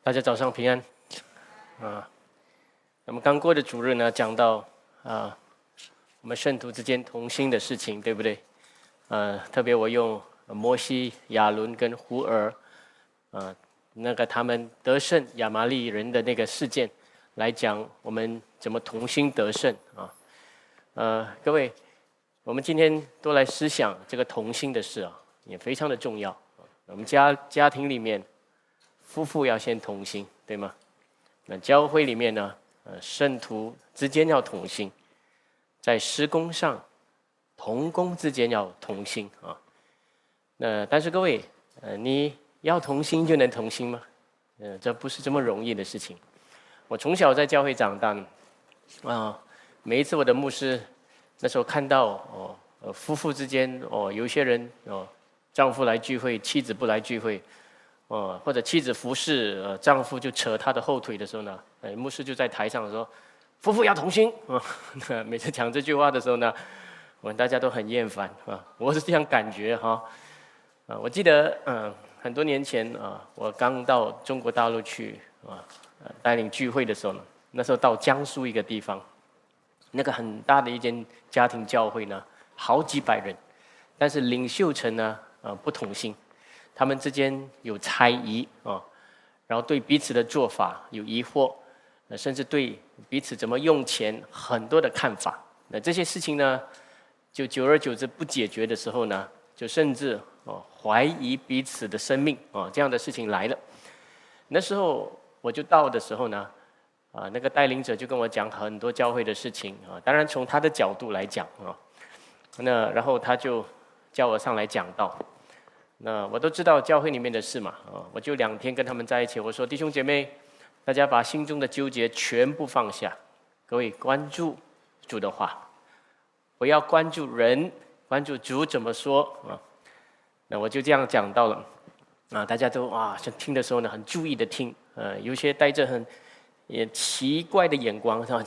大家早上平安我们刚过的主日呢，讲到我们圣徒之间同心的事情，对不对？特别我用摩西、亚伦跟胡尔，那个他们得胜亚玛力人的那个事件来讲，我们怎么同心得胜各位，我们今天都来思想这个同心的事也非常的重要。我们家庭里面，夫妇要先同心，对吗？那教会里面呢，圣徒之间要同心，在施工上，同工之间要同心但是各位，你要同心就能同心吗？这不是这么容易的事情。我从小在教会长大每一次我的牧师那时候看到夫妇之间有些人丈夫来聚会，妻子不来聚会，或者妻子服侍丈夫就扯她的后腿的时候呢，牧师就在台上说：“夫妇要同心。”每次讲这句话的时候呢，我们大家都很厌烦我是这样感觉我记得很多年前我刚到中国大陆去带领聚会的时候呢，那时候到江苏一个地方，那个很大的一间家庭教会呢，好几百人，但是领袖层呢不同心，他们之间有猜疑然后对彼此的做法有疑惑，甚至对彼此怎么用钱很多的看法。那这些事情呢，就久而久之不解决的时候呢，就甚至怀疑彼此的生命这样的事情来了。那时候我就到的时候呢，那个带领者就跟我讲很多教会的事情当然从他的角度来讲那然后他就叫我上来讲道。那我都知道教会里面的事嘛我就2天跟他们在一起，我说弟兄姐妹，大家把心中的纠结全部放下，各位关注主的话，不要关注人，关注主怎么说那我就这样讲到了大家都听的时候呢很注意的听有些带着很奇怪的眼光就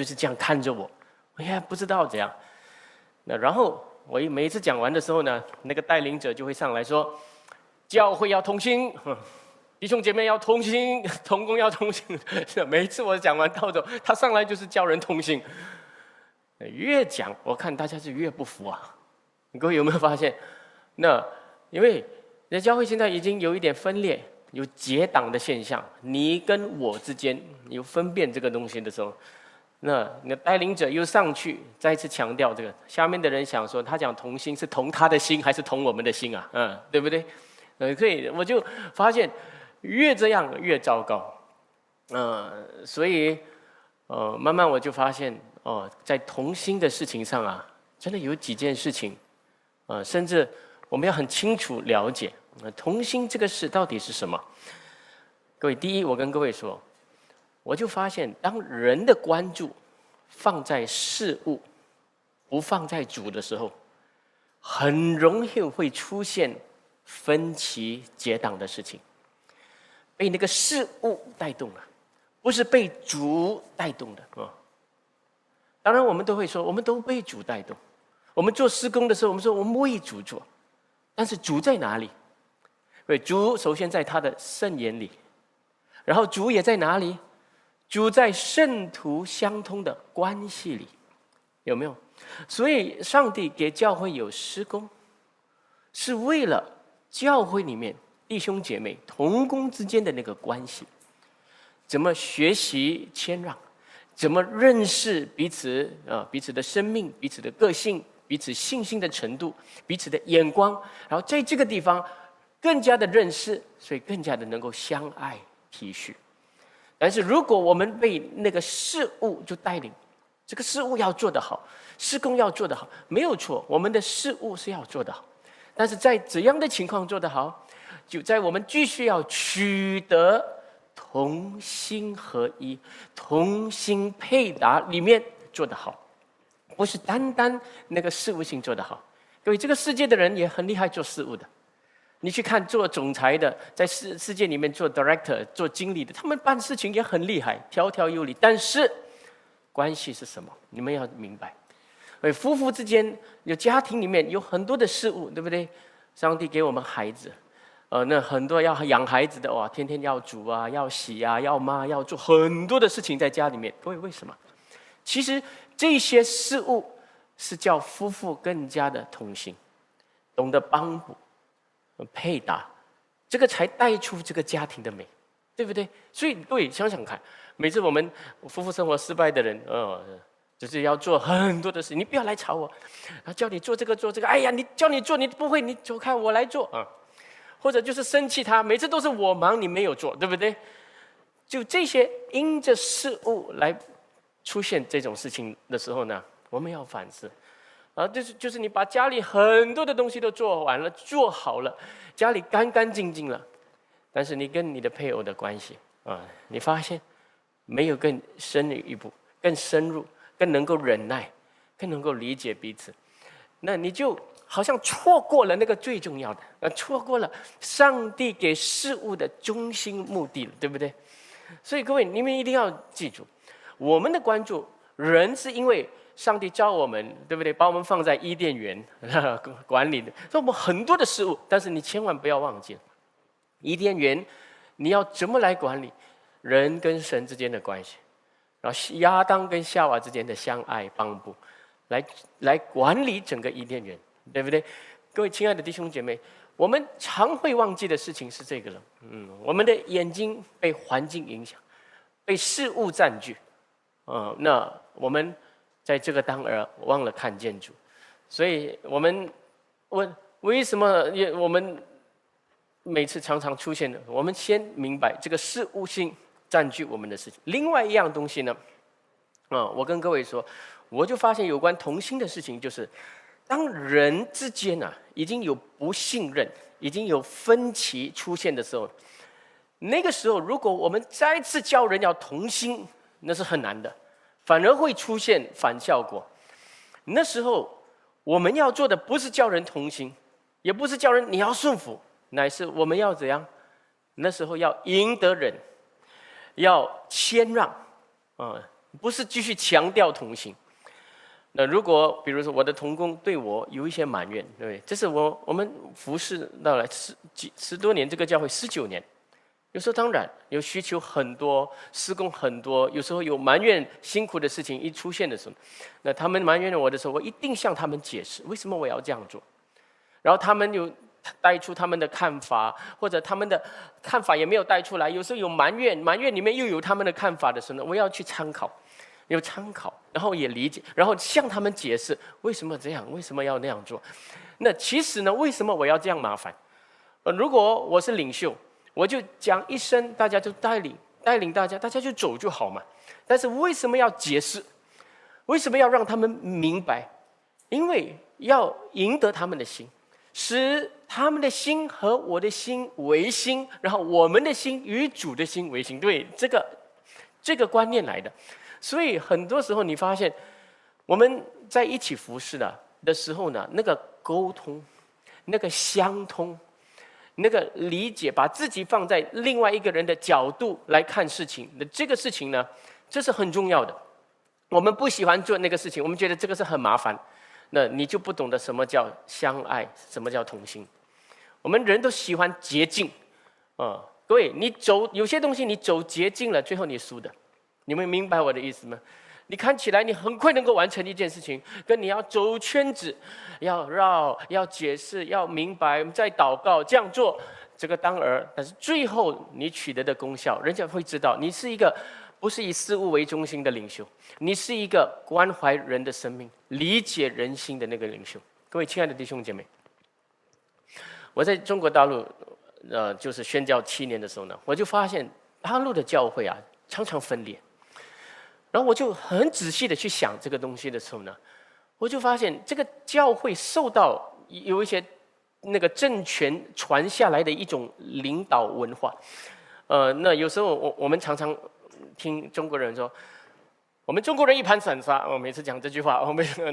是这样看着我，不知道怎样。那然后我每一次讲完的时候呢，那个带领者就会上来说：“教会要同心，弟兄姐妹要同心，同工要同心。”每一次我讲完道之后，他上来就是教人同心。越讲，我看大家是越不服各位有没有发现？那因为教会现在已经有一点分裂，有结党的现象，你跟我之间有分辨这个东西的时候。那带领者又上去再一次强调这个，下面的人想说，他讲同心是同他的心还是同我们的心对不对？所以我就发现越这样越糟糕所以慢慢我就发现在同心的事情上真的有几件事情甚至我们要很清楚了解同心这个事到底是什么。各位，第一，我跟各位说，我就发现，当人的关注放在事物，不放在主的时候，很容易会出现分歧结党的事情。被那个事物带动了，不是被主带动的当然，我们都会说，我们都被主带动。我们做施工的时候，我们说我们为主做，但是主在哪里？主首先在他的圣言里，然后主也在哪里？主在圣徒相通的关系里，有没有？所以上帝给教会有施工，是为了教会里面弟兄姐妹同工之间的那个关系，怎么学习谦让，怎么认识彼此彼此的生命，彼此的个性，彼此信心的程度，彼此的眼光，然后在这个地方更加的认识，所以更加的能够相爱体恤。但是如果我们被那个事物就带领，这个事物要做得好，施工要做得好，没有错，我们的事物是要做得好。但是在怎样的情况做得好，就在我们继续要取得同心合一、同心配搭里面做得好，不是单单那个事物性做得好。各位，这个世界的人也很厉害做事物的。你去看做总裁的，在世界里面做 director 做经理的，他们办事情也很厉害，条条有理。但是关系是什么？你们要明白。夫妇之间有家庭里面有很多的事物，对不对？上帝给我们孩子那很多要养孩子的哇，天天要煮啊，要洗啊，要抹，要做很多的事情在家里面。各位为什么？其实这些事物是叫夫妇更加的同心，懂得帮补、配搭，这个才带出这个家庭的美，对不对？所以各位想想看，每次我们夫妇生活失败的人，就是要做很多的事，你不要来吵我，叫你做这个做这个，哎呀，叫你做你不会，你走开，我来做啊。或者就是生气他，每次都是我忙你没有做，对不对？就这些因着事物来出现这种事情的时候呢，我们要反思。就是你把家里很多的东西都做完了、做好了，家里干干净净了，但是你跟你的配偶的关系你发现没有更深一步、更深入、更能够忍耐、更能够理解彼此，那你就好像错过了那个最重要的，错过了上帝给事物的中心目的了，对不对？所以各位，你们一定要记住，我们的关注人是因为上帝教我们，对不对？把我们放在伊甸园管理的，所以我们很多的事物，但是你千万不要忘记了，伊甸园你要怎么来管理人跟神之间的关系，然后亚当跟夏娃之间的相爱帮补，来管理整个伊甸园，对不对？各位亲爱的弟兄姐妹，我们常会忘记的事情是这个了。我们的眼睛被环境影响，被事物占据，那我们在这个当儿忘了看见主，所以我们为什么我们每次常常出现的？我们先明白这个事物性占据我们的事情。另外一样东西呢，我跟各位说，我就发现有关同心的事情，就是当人之间已经有不信任，已经有分歧出现的时候，那个时候如果我们再次叫人要同心，那是很难的，反而会出现反效果。那时候我们要做的不是叫人同心，也不是叫人你要顺服，乃是我们要怎样？那时候要赢得人，要谦让，不是继续强调同心。那如果比如说我的同工对我有一些埋怨，对不对？这是我们服侍到来十多年，这个教会19年，有时候当然有需求很多，施工很多，有时候有埋怨辛苦的事情一出现的时候，那他们埋怨我的时候，我一定向他们解释为什么我要这样做，然后他们有带出他们的看法，或者他们的看法也没有带出来，有时候有埋怨里面又有他们的看法的时候呢，我要去参考，然后也理解，然后向他们解释为什么这样，为什么要那样做。那其实呢，为什么我要这样麻烦？如果我是领袖，我就讲一声，大家就带领大家，大家就走就好嘛。但是为什么要解释？为什么要让他们明白？因为要赢得他们的心，使他们的心和我的心为心，然后我们的心与主的心为心。对，这个观念来的。所以很多时候你发现，我们在一起服侍的时候呢，那个沟通，那个相通，那个理解，把自己放在另外一个人的角度来看事情，那这个事情呢，这是很重要的。我们不喜欢做那个事情，我们觉得这个是很麻烦，那你就不懂得什么叫相爱，什么叫同心。我们人都喜欢捷径，各位，有些东西你走捷径了，最后你输的。你们明白我的意思吗？你看起来你很快能够完成一件事情，跟你要走圈子，要绕，要解释，要明白，再祷告，这样做，这个当然，但是最后你取得的功效，人家会知道你是一个不是以事物为中心的领袖，你是一个关怀人的生命、理解人心的那个领袖。各位亲爱的弟兄姐妹，我在中国大陆，就是宣教7年的时候呢，我就发现大陆的教会常常分裂。然后我就很仔细的去想这个东西的时候呢，我就发现这个教会受到有一些那个政权传下来的一种领导文化。那有时候我们常常听中国人说，我们中国人一盘散沙，我每次讲这句话，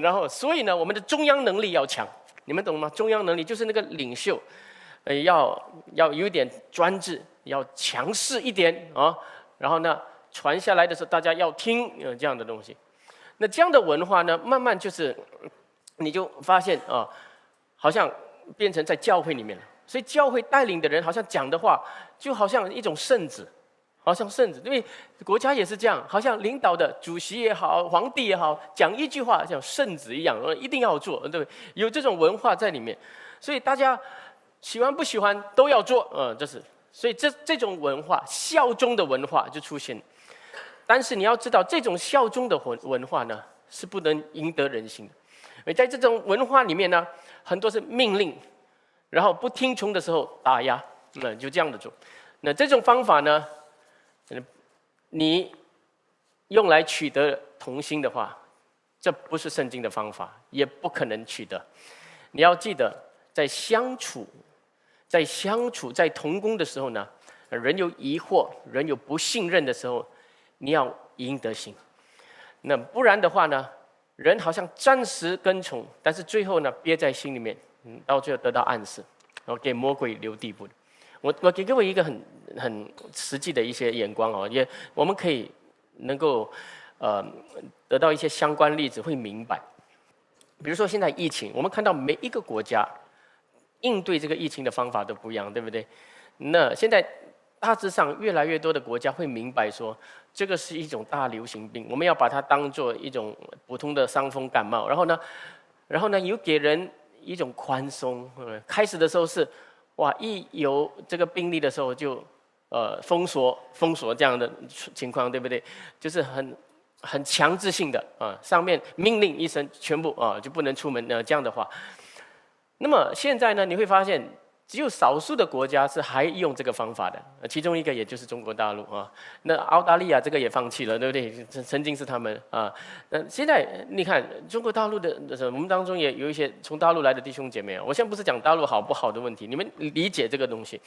然后所以呢，我们的中央能力要强，你们懂吗？中央能力就是那个领袖，要有点专制，要强势一点然后呢，传下来的时候，大家要听这样的东西。那这样的文化呢，慢慢就是，你就发现好像变成在教会里面了。所以教会带领的人好像讲的话，就好像一种圣旨，好像圣旨。因为国家也是这样，好像领导的主席也好，皇帝也好，讲一句话像圣旨一样，一定要做，对不对？有这种文化在里面，所以大家喜欢不喜欢都要做，这是。所以这种文化，效忠的文化就出现。但是你要知道，这种效忠的文化呢，是不能赢得人心的。而在这种文化里面呢，很多是命令，然后不听从的时候打压，就这样的做。那这种方法呢，你用来取得同心的话，这不是圣经的方法，也不可能取得。你要记得，在相处、在同工的时候呢，人有疑惑、人有不信任的时候，你要赢得心。那不然的话呢，人好像暂时跟从，但是最后呢，憋在心里面，到最后得到暗示，然后给魔鬼留地步。我给各位一个很实际的一些眼光哦，也我们可以能够得到一些相关例子，会明白。比如说现在疫情，我们看到每一个国家应对这个疫情的方法都不一样，对不对？那现在大致上越来越多的国家会明白说，这个是一种大流行病，我们要把它当作一种普通的伤风感冒。然后呢，有给人一种宽松。开始的时候是，哇，一有这个病例的时候就封锁这样的情况，对不对？就是很强制性的上面命令一声，全部就不能出门这样的话。那么现在呢，你会发现，只有少数的国家是还用这个方法的，其中一个也就是中国大陆啊。那澳大利亚这个也放弃了，对不对？曾经是他们啊。那现在你看中国大陆的我们当中也有一些从大陆来的弟兄姐妹啊。我现在不是讲大陆好不好的问题，你们理解这个东西。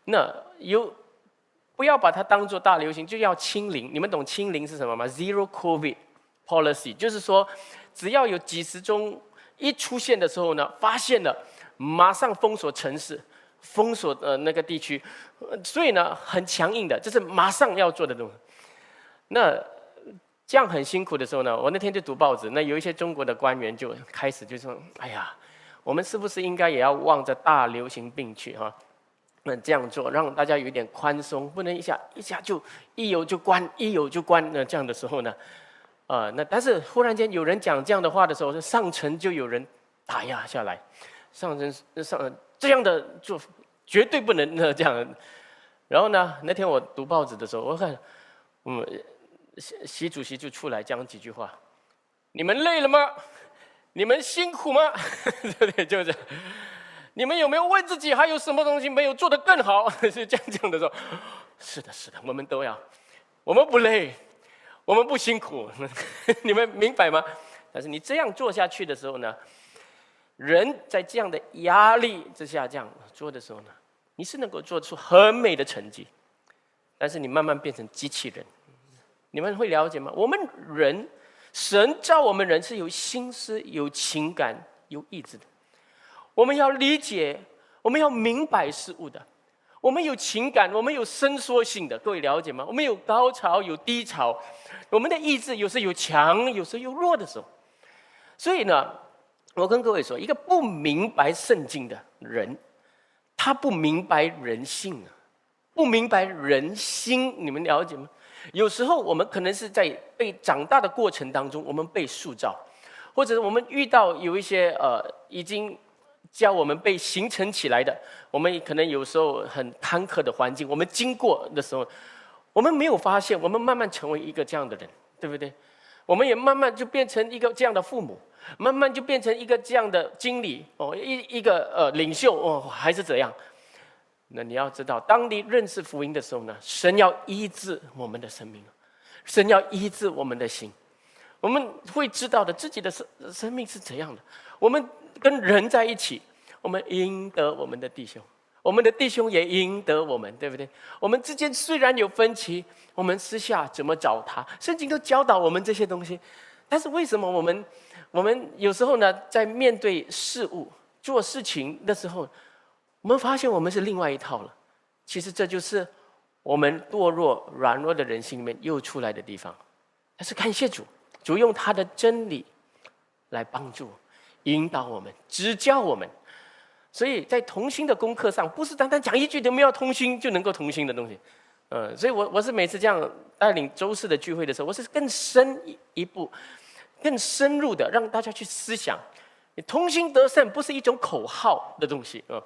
那不要把它当作大流行，就要清零。你们懂清零是什么吗？Zero COVID policy， 就是说，只要有几十宗一出现的时候呢，发现了，马上封锁城市，封锁那个地区，所以呢很强硬的，这是马上要做的东西。那这样很辛苦的时候呢，我那天就读报纸，那有一些中国的官员就开始就说：“哎呀，我们是不是应该也要望着大流行病去哈？那这样做，让大家有一点宽松，不能一下就一有就关，一有就关。那这样的时候呢，那但是忽然间有人讲这样的话的时候，上层就有人打压下来。上这样的做绝对不能这样。然后呢，那天我读报纸的时候，我看，习主席就出来讲几句话：你们累了吗？你们辛苦吗？对对，就是。你们有没有问自己还有什么东西没有做得更好？是这样讲的时候，是的，我们都要，我们不累，我们不辛苦，你们明白吗？但是你这样做下去的时候呢，人在这样的压力之下这样做的时候呢，你是能够做出很美的成绩，但是你慢慢变成机器人。你们会了解吗？我们人，神造我们人是有心思、有情感、有意志的。我们要理解，我们要明白事物的。我们有情感，我们有伸缩性的，各位了解吗？我们有高潮，有低潮。我们的意志有时有强，有时有弱的时候。所以呢，我跟各位说，一个不明白圣经的人，他不明白人性啊，不明白人心。你们了解吗？有时候我们可能是在被长大的过程当中，我们被塑造，或者我们遇到有一些已经叫我们被形成起来的，我们可能有时候很坎坷的环境，我们经过的时候，我们没有发现，我们慢慢成为一个这样的人，对不对？我们也慢慢就变成一个这样的父母，慢慢就变成一个这样的经理一个领袖还是怎样？那你要知道，当你认识福音的时候呢，神要医治我们的生命，神要医治我们的心，我们会知道的自己的生命是怎样的。我们跟人在一起，我们赢得我们的弟兄，我们的弟兄也赢得我们，对不对？我们之间虽然有分歧，我们私下怎么找他？圣经都教导我们这些东西。但是为什么我们有时候呢，在面对事物、做事情的时候，我们发现我们是另外一套了？其实这就是我们堕落、软弱的人心里面又出来的地方。但是感谢主，主用他的真理来帮助、引导我们、指教我们。所以在同心的功课上，不是单单讲一句“你们要同心”就能够同心的东西。所以我是每次这样带领周四的聚会的时候，我是更深一步、更深入的让大家去思想，同心得胜不是一种口号的东西啊。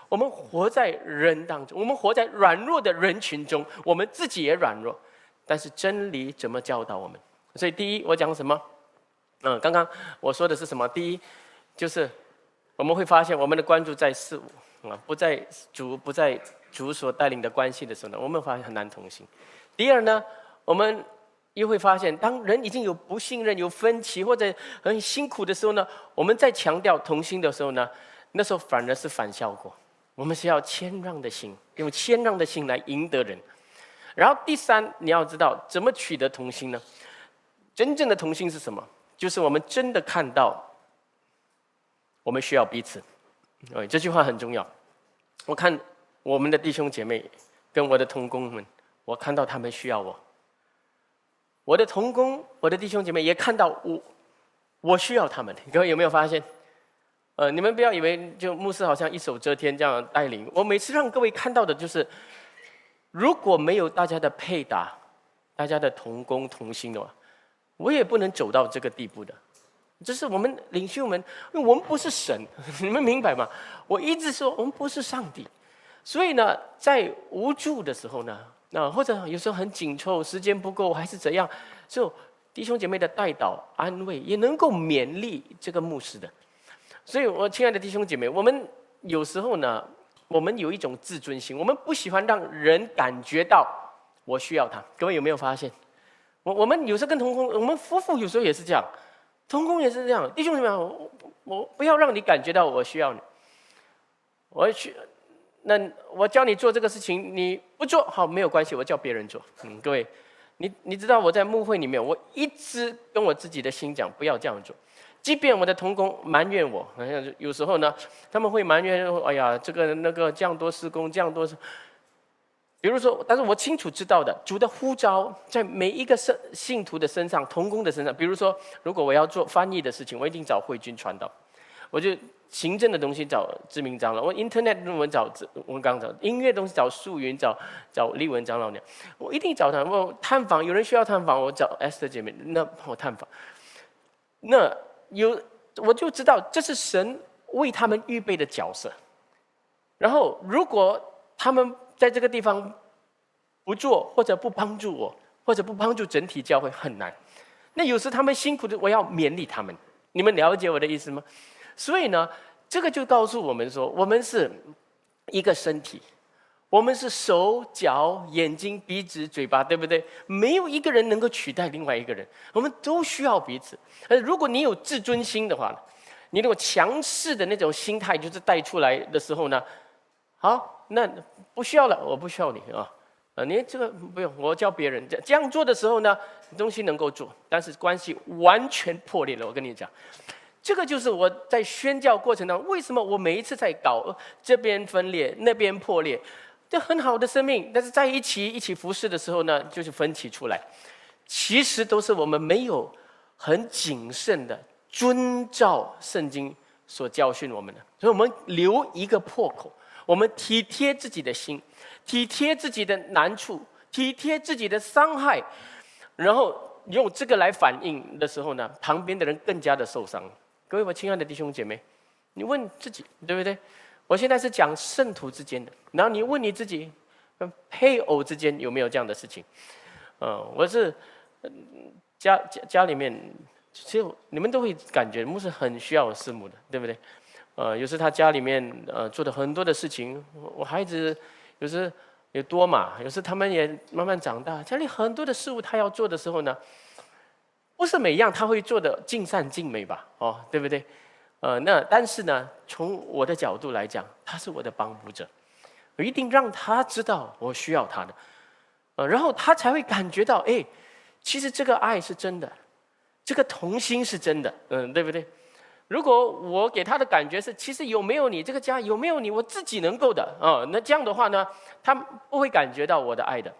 我们活在人当中，我们活在软弱的人群中，我们自己也软弱，但是真理怎么教导我们？所以第一，我讲什么？刚刚我说的是什么？第一，就是我们会发现我们的关注在事物不在主所带领的关系的时候呢，我们发现很难同心。第二呢，我们又会发现，当人已经有不信任、有分歧或者很辛苦的时候呢，我们在强调同心的时候呢，那时候反而是反效果。我们是要谦让的心，用谦让的心来赢得人。然后第三，你要知道怎么取得同心呢？真正的同心是什么？就是我们真的看到我们需要彼此。这句话很重要。我看我们的弟兄姐妹跟我的同工们，我看到他们需要我。我的同工、我的弟兄姐妹也看到我需要他们。各位有没有发现？你们不要以为就牧师好像一手遮天这样带领。我每次让各位看到的就是，如果没有大家的配搭、大家的同工同心的话，我也不能走到这个地步的。这是我们领袖们，因为我们不是神，你们明白吗？我一直说我们不是上帝，所以呢，在无助的时候呢，或者有时候很紧凑，时间不够还是怎样，就弟兄姐妹的代祷安慰，也能够勉励这个牧师的。所以，我亲爱的弟兄姐妹，我们有时候呢，我们有一种自尊心，我们不喜欢让人感觉到我需要他。各位有没有发现？我们有时候跟同工，我们夫妇有时候也是这样，同工也是这样。弟兄姐妹，我不要让你感觉到我需要你。我教你做这个事情，你不做好没有关系，我叫别人做。各位，你知道我在牧会里面，我一直跟我自己的心讲，不要这样做。即便我的同工埋怨我，有时候呢，他们会埋怨，哎呀，这个那个这样多事工，这样多事。比如说，但是我清楚知道的，主的呼召在每一个信徒的身上，同工的身上。比如说，如果我要做翻译的事情，我一定找慧君传道；我就行政的东西找志明长老；我 Internet 论文找文刚找；音乐东西找素云找丽文长老娘。我一定找他。我探访，有人需要探访，我找 Esther 姐妹，那我探访。我就知道这是神为他们预备的角色。然后，如果他们在这个地方不做，或者不帮助我，或者不帮助整体教会，很难。那有时他们辛苦的，我要勉励他们。你们了解我的意思吗？所以呢，这个就告诉我们说，我们是一个身体。我们是手、脚、眼睛、鼻子、嘴巴，对不对？没有一个人能够取代另外一个人，我们都需要彼此。如果你有自尊心的话，你那种强势的那种心态，就是带出来的时候呢，好，那不需要了，我不需要你你这个不用，我教别人。这样做的时候呢，东西能够做，但是关系完全破裂了。我跟你讲。这个就是我在宣教过程当中，为什么我每一次在搞这边分裂，那边破裂。这很好的生命，但是在一起服侍的时候呢，就是分歧出来。其实都是我们没有很谨慎的遵照圣经所教训我们的，所以我们留一个破口，我们体贴自己的心，体贴自己的难处，体贴自己的伤害，然后用这个来反应的时候呢，旁边的人更加的受伤。各位我亲爱的弟兄姐妹，你问自己，对不对？我现在是讲圣徒之间的，然后你问你自己，配偶之间有没有这样的事情？我是家里面，其实你们都会感觉牧师很需要师母的，对不对？有时他家里面做的很多的事情，我孩子有时也多嘛，有时他们也慢慢长大，家里很多的事物他要做的时候呢，不是每样他会做的尽善尽美吧？对不对？但是呢，从我的角度来讲，他是我的帮扶者，我一定让他知道我需要他的，然后他才会感觉到，其实这个爱是真的，这个同心是真的，对不对？如果我给他的感觉是，其实有没有你，这个家有没有你，我自己能够的那这样的话呢，他不会感觉到我的爱的。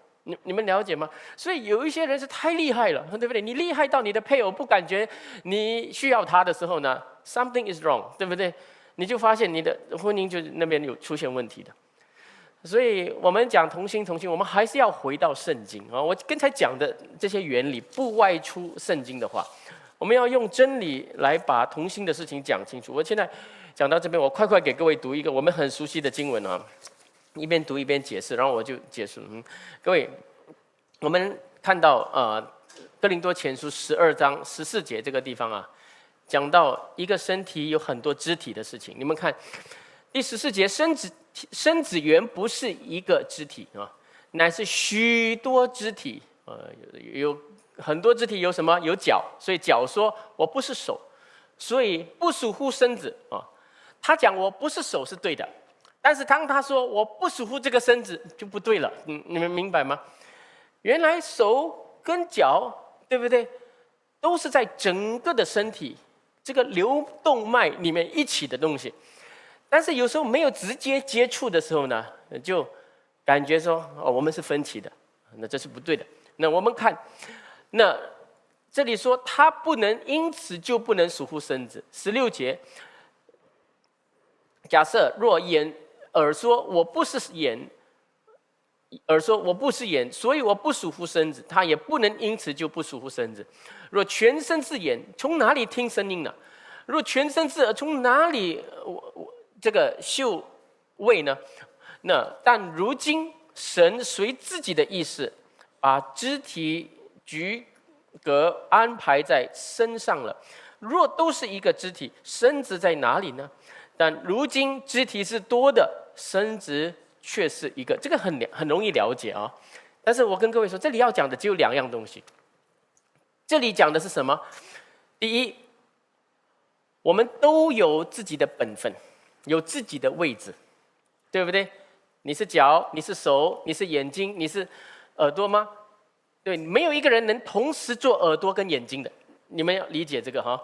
你们了解吗？所以有一些人是太厉害了，对不对？你厉害到你的配偶不感觉你需要他的时候呢，something is wrong， 对不对？你就发现你的婚姻就那边有出现问题的。所以我们讲同心，我们还是要回到圣经啊。我刚才讲的这些原理不外出圣经的话，我们要用真理来把同心的事情讲清楚。我现在讲到这边，我快快给各位读一个我们很熟悉的经文啊，一边读一边解释，然后我就结束。各位，我们看到哥林多前书12章14节这个地方啊，讲到一个身体有很多肢体的事情。你们看第14节，身子原不是一个肢体啊，乃是许多肢体。有很多肢体，有什么？有脚，所以脚说我不是手，所以不属乎身子啊。他讲我不是手是对的，但是当他说我不属乎这个身子就不对了。你们明白吗？原来手跟脚，对不对？都是在整个的身体这个流动脉里面一起的东西。但是有时候没有直接接触的时候呢，就感觉说我们是分歧的，那这是不对的。那我们看，那这里说他不能因此就不能属乎身子。16节，假设若耳说我不是眼，耳说我不是眼，所以我不属乎身子，他也不能因此就不属乎身子。若全身是眼，从哪里听声音呢？若全身是耳，从哪里这个嗅味呢？但如今神随自己的意思，把肢体局隔安排在身上了。若都是一个肢体，身子在哪里呢？但如今肢体是多的，身子却是一个。这个很容易了解啊。但是我跟各位说，这里要讲的只有2样东西。这里讲的是什么？第一，我们都有自己的本分，有自己的位置，对不对？你是脚，你是手，你是眼睛，你是耳朵吗？对，没有一个人能同时做耳朵跟眼睛的，你们要理解这个哈。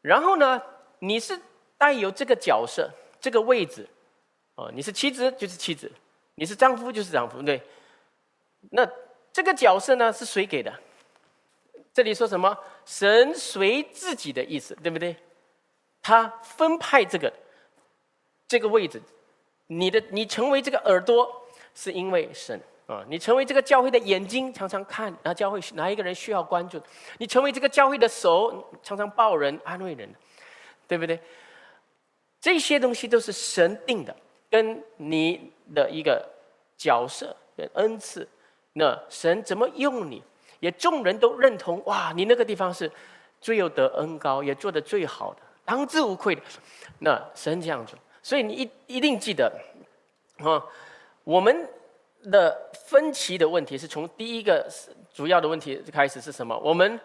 然后呢，你是带有这个角色、这个位置，你是妻子就是妻子，你是丈夫就是丈夫，对。那这个角色呢是谁给的？这里说什么？神随自己的意思，对不对？他分派这个位置，你成为这个耳朵，是因为神啊；你成为这个教会的眼睛，常常看教会哪一个人需要关注；你成为这个教会的手，常常抱人、安慰人，对不对？这些东西都是神定的，跟你的一个角色跟恩赐。那神怎么用你，也众人都认同。哇，你那个地方是最有得恩高，也做得最好的，当之无愧的。那神这样做，所以你一定记得我们的分歧的问题是从第一个主要的问题开始是什么？我们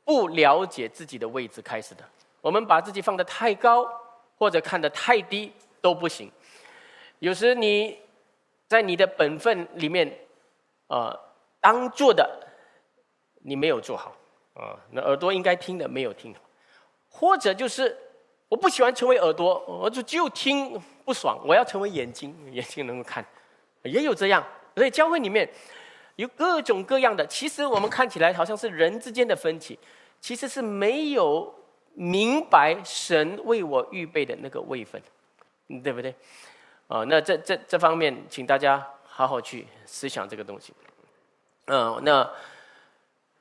不了解自己的位置开始的。我们把自己放得太高，或者看得太低都不行。有时你在你的本分里面，当做的你没有做好那耳朵应该听的没有听好，或者就是我不喜欢成为耳朵，我就听不爽，我要成为眼睛，眼睛能够看，也有这样。所以教会里面有各种各样的，其实我们看起来好像是人之间的分歧，其实是没有明白神为我预备的那个位分，对不对？那这方面，请大家好好去思想这个东西。那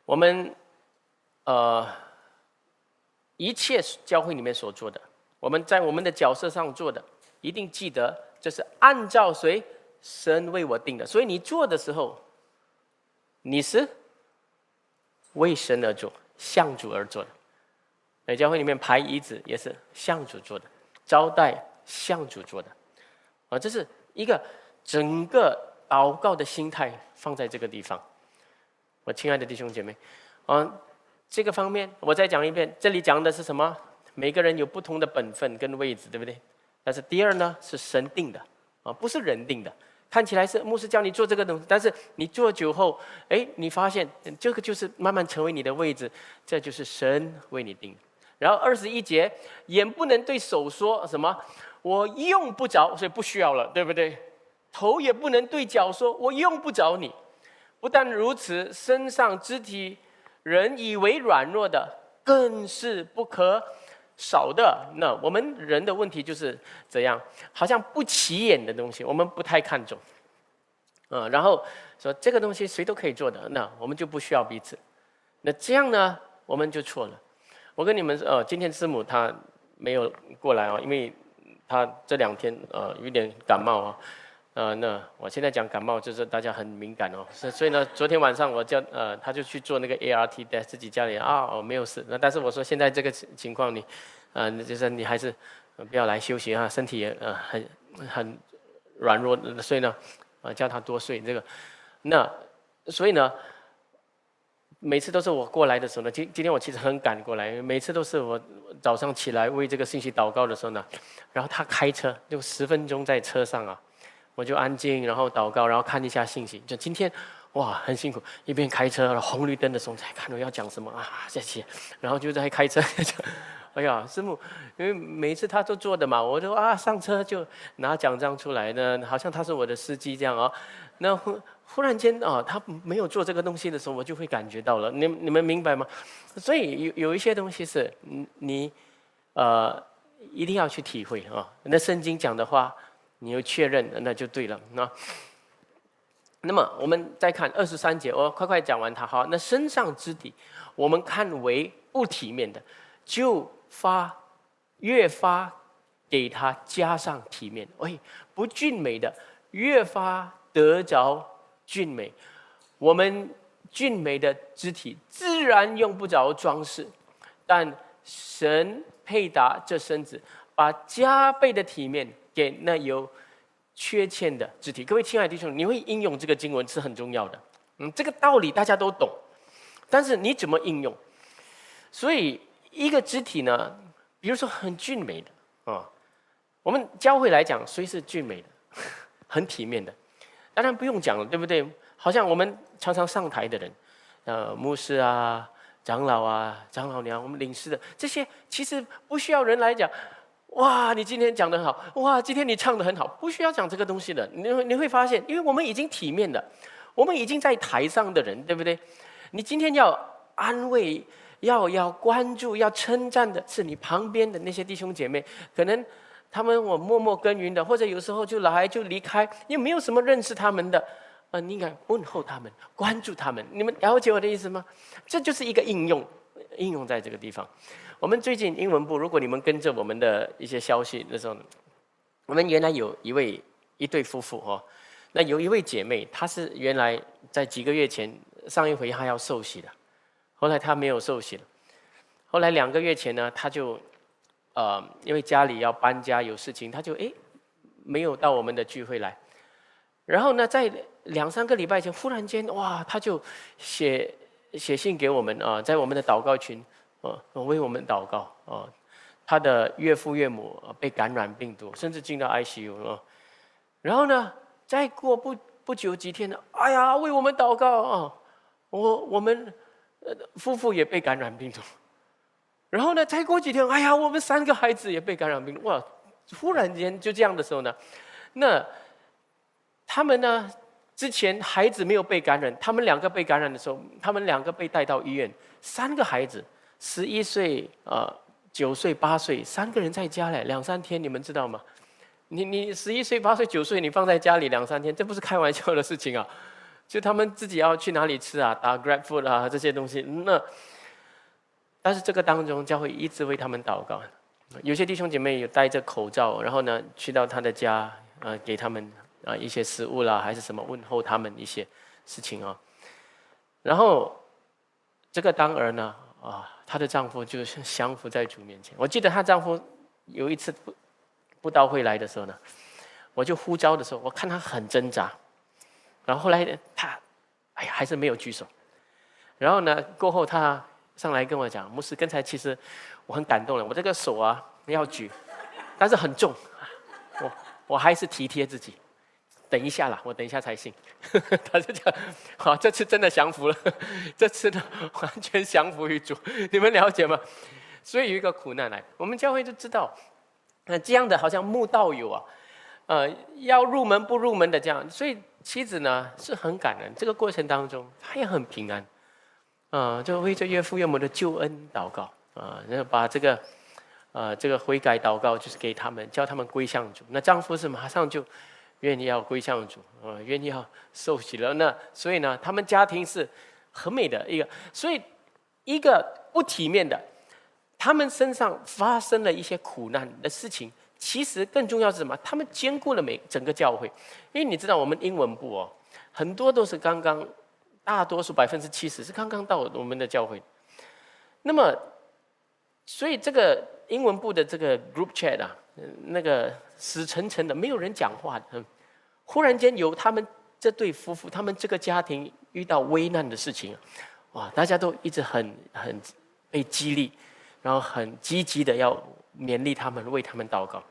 我们一切教会里面所做的，我们在我们的角色上做的，一定记得这是按照谁？神为我定的。所以你做的时候，你是为神而做，向主而做的。在教会里面排椅子也是向主做的，招待向主做的。这是一个整个祷告的心态放在这个地方。我亲爱的弟兄姐妹，这个方面我再讲一遍，这里讲的是什么？每个人有不同的本分跟位置，对不对？但是第二呢，是神定的不是人定的。看起来是牧师叫你做这个东西，但是你做久后，你发现这个就是慢慢成为你的位置，这就是神为你定的。然后21节，眼不能对手说什么我用不着，所以不需要了，对不对？头也不能对脚说我用不着你。不但如此，身上肢体人以为软弱的，更是不可少的。那我们人的问题就是怎样，好像不起眼的东西，我们不太看重。然后说这个东西谁都可以做的，那我们就不需要彼此。那这样呢，我们就错了。我跟你们说，今天师母她没有过来因为她这2天有点感冒那我现在讲感冒就是大家很敏感所以呢，昨天晚上我叫她就去做那个 ART test， 自己家里没有事。那但是我说现在这个情况你就是你还是不要来休息身体也很软弱，所以呢叫她多睡这个。那所以呢。每次都是我过来的时候呢，今天我其实很赶过来，每次都是我早上起来为这个信息祷告的时候呢，然后他开车就10分钟在车上我就安静，然后祷告，然后看一下信息。就今天哇很辛苦，一边开车，红绿灯的时候才看我要讲什么谢谢，然后就在开车哎呀师母，因为每一次他都做的嘛，我就上车就拿奖章出来呢，好像他是我的司机这样那忽然间他没有做这个东西的时候，我就会感觉到了。你们明白吗？所以有一些东西是你一定要去体会那圣经讲的话，你又确认，那就对了那么我们再看23节，我快讲完它。好，那身上之体，我们看为不体面的，就越发给它加上体面。不俊美的越发得着俊美，我们俊美的肢体自然用不着装饰，但神配搭这身子，把加倍的体面给那有缺欠的肢体。各位亲爱的弟兄，你会应用这个经文是很重要的。这个道理大家都懂，但是你怎么应用？所以一个肢体呢，比如说很俊美的我们教会来讲，谁是俊美的、很体面的？当然不用讲了，对不对？好像我们常常上台的人，牧师长老长老娘，我们领事的这些，其实不需要人来讲。哇，你今天讲得很好！哇，今天你唱得很好，不需要讲这个东西的。你会发现，因为我们已经体面了，我们已经在台上的人，对不对？你今天要安慰、要关注、要称赞的是你旁边的那些弟兄姐妹，可能他们我默默耕耘的，或者有时候就来就离开，也没有什么认识他们的。你应该问候他们，关注他们。你们了解我的意思吗？这就是一个应用在这个地方。我们最近英文部，如果你们跟着我们的一些消息的时候，我们原来有一对夫妇那有一位姐妹，她是原来在几个月前上一回她要受洗的，后来她没有受洗了。后来2个月前呢，她就因为家里要搬家有事情，她就没有到我们的聚会来。然后呢，在2-3个礼拜前，忽然间哇，她就写信给我们在我们的祷告群为我们祷告她的岳父岳母被感染病毒，甚至进到 ICU 然后呢，再过不久几天，哎呀，为我们祷告我们夫妇也被感染病毒。然后呢，再过几天，哎呀，我们3个孩子也被感染病毒。哇，忽然间就这样的时候呢，那他们呢，之前孩子没有被感染，他们2个被感染的时候，他们2个被带到医院，3个孩子，11岁、9岁、8岁，3个人在家嘞，2-3天，你们知道吗？你11岁、8岁、9岁，你放在家里2-3天，这不是开玩笑的事情啊！就他们自己要去哪里吃打 Grab Food 这些东西。但是这个当中，教会一直为他们祷告。有些弟兄姐妹有戴着口罩，然后呢，去到他的家，给他们一些食物啦，还是什么问候他们一些事情然后这个当儿呢，她的丈夫就是降服在主面前。我记得她丈夫有一次布道会来的时候呢，我就呼召的时候，我看他很挣扎，然后后来他还是没有举手。然后呢，过后他上来跟我讲，牧师，刚才其实我很感动了，我这个手要举，但是很重，我还是体贴自己，等一下啦，我等一下才信。他就讲，好，这次真的降服了，这次呢完全降服于主，你们了解吗？所以有一个苦难来，我们教会就知道，这样的好像慕道友要入门不入门的这样，所以妻子呢是很感恩，这个过程当中她也很平安。就为这岳父岳母的救恩祷告然后把这个这个悔改祷告就是给他们，叫他们归向主。那丈夫是马上就愿意要归向主，愿意要受洗了。那所以呢，他们家庭是很美的一个。所以一个不体面的，他们身上发生了一些苦难的事情，其实更重要是什么？他们兼顾了整个教会。因为你知道，我们英文部很多都是刚刚，大多数70%是刚刚到我们的教会。那么，所以这个英文部的这个 group chat 那个死沉沉的，没有人讲话的。忽然间有他们这对夫妇，他们这个家庭遇到危难的事情，哇，大家都一直很被激励，然后很积极的要勉励他们，为他们祷告。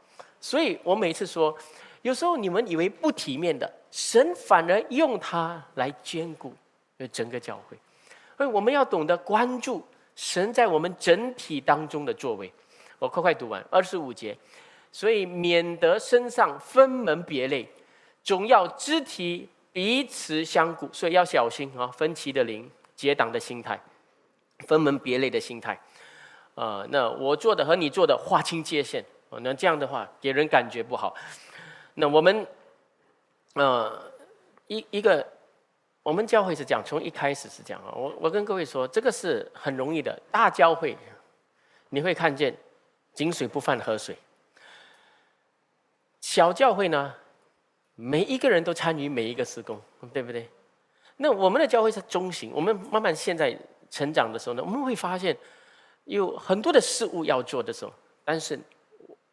所以我每次说，有时候你们以为不体面的，神反而用它来兼顾整个教会。所以我们要懂得关注神在我们整体当中的作为。我快读完25节，所以免得身上分门别类，总要肢体彼此相顾。所以要小心分歧的灵、结党的心态、分门别类的心态。那我做的和你做的划清界限，那这样的话给人感觉不好。那我们我们教会是这样，从一开始是这样我跟各位说，这个是很容易的。大教会你会看见井水不犯河水，小教会呢，每一个人都参与每一个事工，对不对？那我们的教会是中型，我们慢慢现在成长的时候呢，我们会发现有很多的事物要做的时候，但是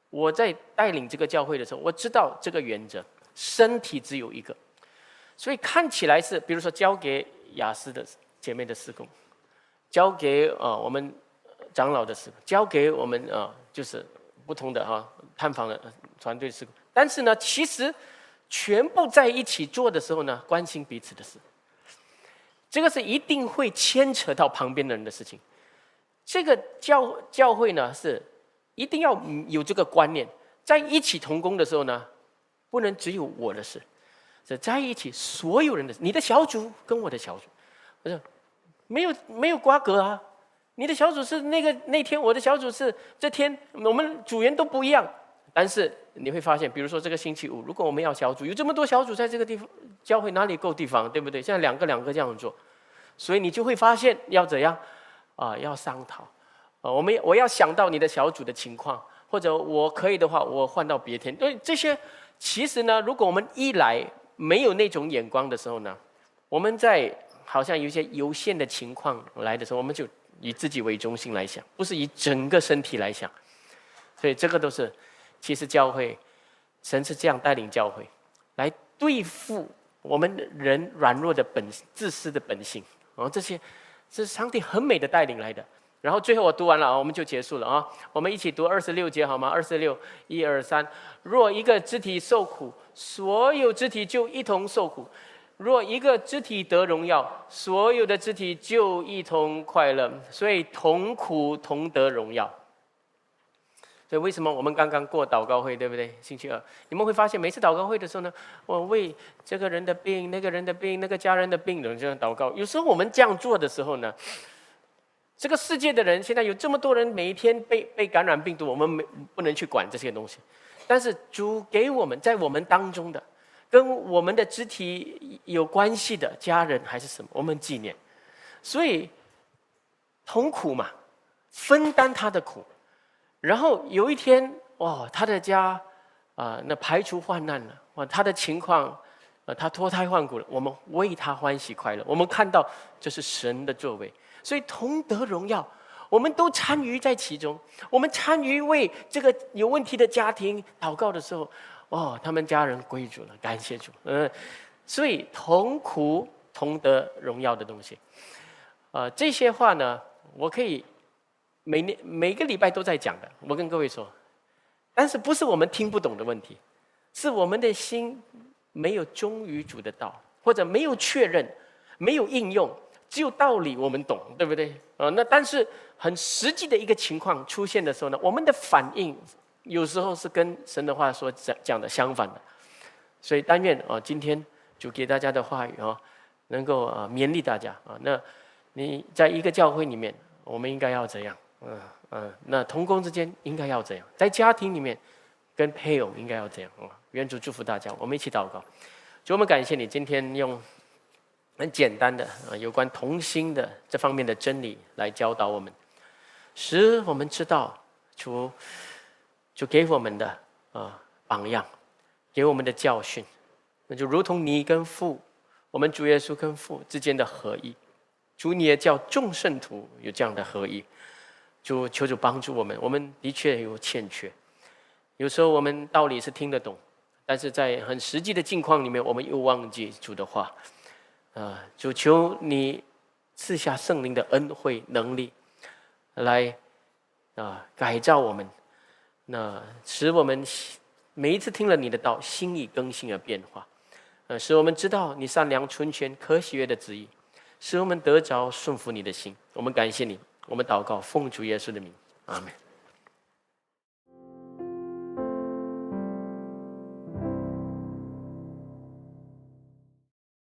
我在带领这个教会的时候，我知道这个原则，身体只有一个。所以看起来是，比如说交给雅思的姐妹的事工，交给我们长老的事工，交给我们就是不同的探访的团队事工。但是呢，其实全部在一起做的时候呢，关心彼此的事，这个是一定会牵扯到旁边的人的事情。这个教会呢，是一定要有这个观念，在一起同工的时候呢，不能只有我的事。在一起所有人的，你的小组跟我的小组，没有瓜葛啊。你的小组是那天，我的小组是这天，我们组员都不一样。但是你会发现，比如说这个星期五，如果我们要小组，有这么多小组在这个地方，教会哪里够地方，对不对？现在两个这样做，所以你就会发现要怎样要商讨我要想到你的小组的情况，或者我可以的话，我换到别天。对这些，其实呢，如果我们一来没有那种眼光的时候呢，我们在好像有一些有限的情况来的时候，我们就以自己为中心来想，不是以整个身体来想。所以这个都是，其实教会，神是这样带领教会，来对付我们人软弱的自私的本性。这些是上帝很美的带领来的。然后最后我读完了我们就结束了我们一起读26节好吗？26，1、2、3。若一个肢体受苦，所有肢体就一同受苦；若一个肢体得荣耀，所有的肢体就一同快乐。所以同苦同得荣耀。所以为什么我们刚刚过祷告会，对不对？星期二，你们会发现每次祷告会的时候呢，我为这个人的病、那个人的病、那个家人的病人这样祷告。有时候我们这样做的时候呢，这个世界的人现在有这么多人每一天被感染病毒，我们不能去管这些东西。但是主给我们在我们当中的，跟我们的肢体有关系的家人还是什么，我们纪念。所以同苦嘛，分担他的苦。然后有一天，他的家那排除患难了，他的情况他脱胎换骨了，我们为他欢喜快乐。我们看到这是神的作为。所以同得荣耀，我们都参与在其中。我们参与为这个有问题的家庭祷告的时候，他们家人归主了，感谢主。所以同苦同得荣耀的东西，这些话呢，我可以每个礼拜都在讲的。我跟各位说，但是不是我们听不懂的问题，是我们的心没有忠于主的道，或者没有确认，没有应用。只有道理我们懂，对不对？那但是很实际的一个情况出现的时候呢，我们的反应有时候是跟神的话所讲的相反的。所以但愿今天主给大家的话语能够勉励大家那你在一个教会里面，我们应该要怎样？那同工之间应该要怎样？在家庭里面跟配偶应该要怎样？愿主祝福大家，我们一起祷告。主，我们感谢你今天用很简单的有关同心的这方面的真理来教导我们，使我们知道主给我们的榜样，给我们的教训，那就如同你跟父，我们主耶稣跟父之间的合一。主，你也叫众圣徒有这样的合一。主，求主帮助我们，我们的确有欠缺，有时候我们道理是听得懂，但是在很实际的境况里面，我们又忘记主的话。主，求你赐下圣灵的恩惠能力，来改造我们，那使我们每一次听了你的道，心意更新而变化，使我们知道你善良、纯全、可喜悦的旨意，使我们得着顺服你的心。我们感谢你，我们祷告，奉主耶稣的名，阿们。